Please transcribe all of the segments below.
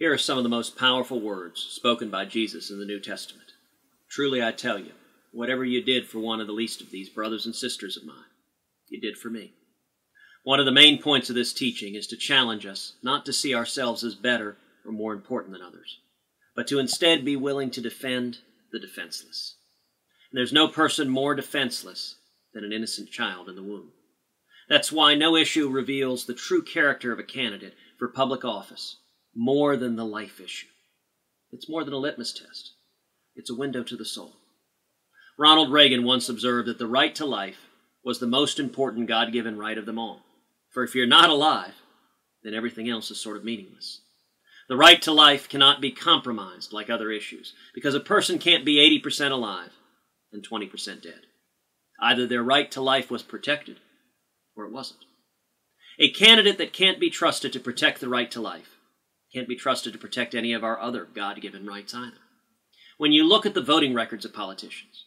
Here are some of the most powerful words spoken by Jesus in the New Testament. Truly I tell you, whatever you did for one of the least of these brothers and sisters of mine, you did for me. One of the main points of this teaching is to challenge us not to see ourselves as better or more important than others, but to instead be willing to defend the defenseless. And there's no person more defenseless than an innocent child in the womb. That's why no issue reveals the true character of a candidate for public office more than the life issue. It's more than a litmus test. It's a window to the soul. Ronald Reagan once observed that the right to life was the most important God-given right of them all. For if you're not alive, then everything else is sort of meaningless. The right to life cannot be compromised like other issues, because a person can't be 80% alive and 20% dead. Either their right to life was protected, or it wasn't. A candidate that can't be trusted to protect the right to life can't be trusted to protect any of our other God-given rights either. When you look at the voting records of politicians,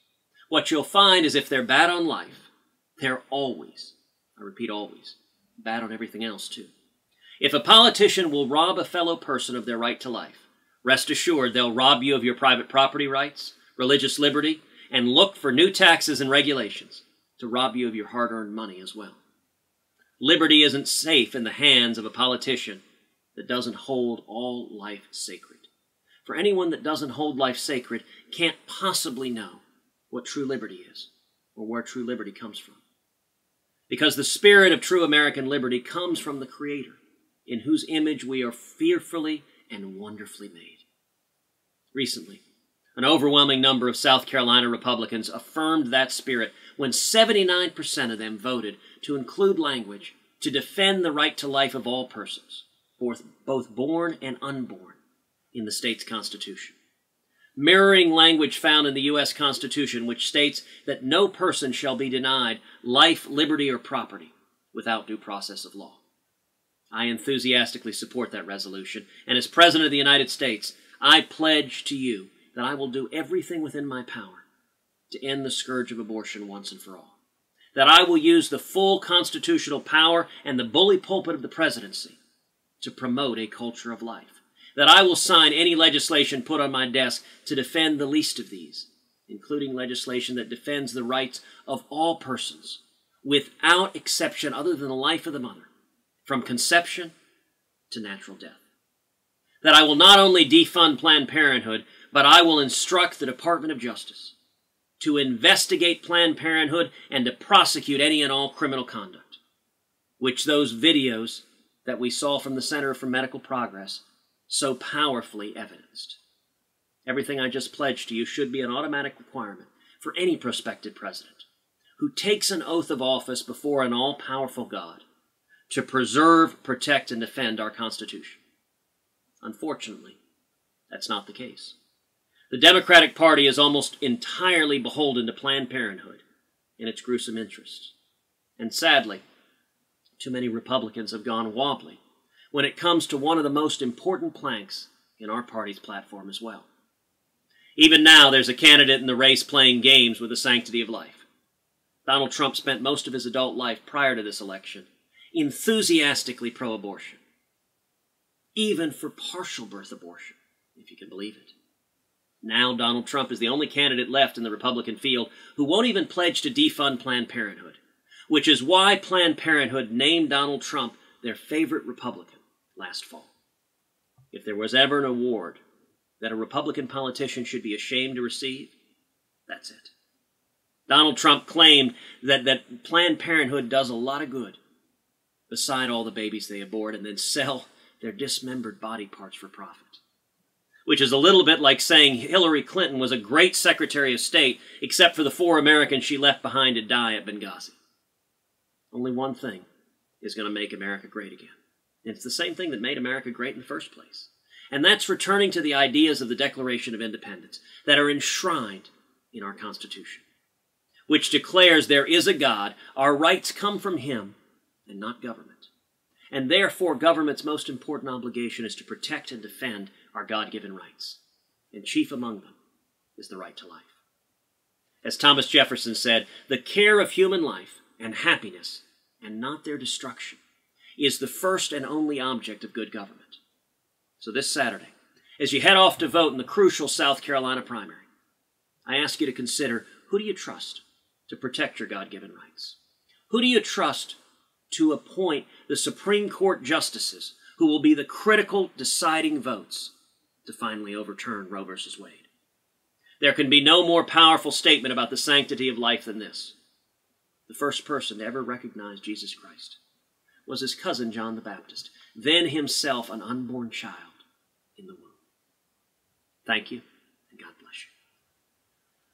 what you'll find is if they're bad on life, they're always, I repeat always, bad on everything else too. If a politician will rob a fellow person of their right to life, rest assured they'll rob you of your private property rights, religious liberty, and look for new taxes and regulations to rob you of your hard-earned money as well. Liberty isn't safe in the hands of a politician that doesn't hold all life sacred. For anyone that doesn't hold life sacred can't possibly know what true liberty is or where true liberty comes from. Because the spirit of true American liberty comes from the Creator, in whose image we are fearfully and wonderfully made. Recently, an overwhelming number of South Carolina Republicans affirmed that spirit when 79% of them voted to include language to defend the right to life of all persons, both born and unborn, in the state's Constitution. Mirroring language found in the U.S. Constitution, which states that no person shall be denied life, liberty, or property without due process of law. I enthusiastically support that resolution, and as President of the United States, I pledge to you that I will do everything within my power to end the scourge of abortion once and for all. That I will use the full constitutional power and the bully pulpit of the presidency to promote a culture of life. That I will sign any legislation put on my desk to defend the least of these, including legislation that defends the rights of all persons, without exception other than the life of the mother, from conception to natural death. That I will not only defund Planned Parenthood, but I will instruct the Department of Justice to investigate Planned Parenthood and to prosecute any and all criminal conduct, which those videos that we saw from the Center for Medical Progress so powerfully evidenced. Everything I just pledged to you should be an automatic requirement for any prospective president who takes an oath of office before an all-powerful God to preserve, protect, and defend our Constitution. Unfortunately, that's not the case. The Democratic Party is almost entirely beholden to Planned Parenthood and its gruesome interests. And sadly, too many Republicans have gone wobbly when it comes to one of the most important planks in our party's platform as well. Even now, there's a candidate in the race playing games with the sanctity of life. Donald Trump spent most of his adult life prior to this election enthusiastically pro-abortion, even for partial birth abortion, if you can believe it. Now Donald Trump is the only candidate left in the Republican field who won't even pledge to defund Planned Parenthood, which is why Planned Parenthood named Donald Trump their favorite Republican last fall. If there was ever an award that a Republican politician should be ashamed to receive, that's it. Donald Trump claimed that Planned Parenthood does a lot of good beside all the babies they abort and then sell their dismembered body parts for profit. Which is a little bit like saying Hillary Clinton was a great Secretary of State except for the 4 Americans she left behind to die at Benghazi. Only one thing is going to make America great again. And it's the same thing that made America great in the first place. And that's returning to the ideas of the Declaration of Independence that are enshrined in our Constitution, which declares there is a God, our rights come from Him, and not government. And therefore, government's most important obligation is to protect and defend our God-given rights. And chief among them is the right to life. As Thomas Jefferson said, the care of human life and happiness, and not their destruction, is the first and only object of good government. So this Saturday, as you head off to vote in the crucial South Carolina primary, I ask you to consider, who do you trust to protect your God-given rights? Who do you trust to appoint the Supreme Court justices who will be the critical deciding votes to finally overturn Roe v. Wade? There can be no more powerful statement about the sanctity of life than this. The first person to ever recognize Jesus Christ was his cousin John the Baptist, then himself an unborn child in the womb. Thank you.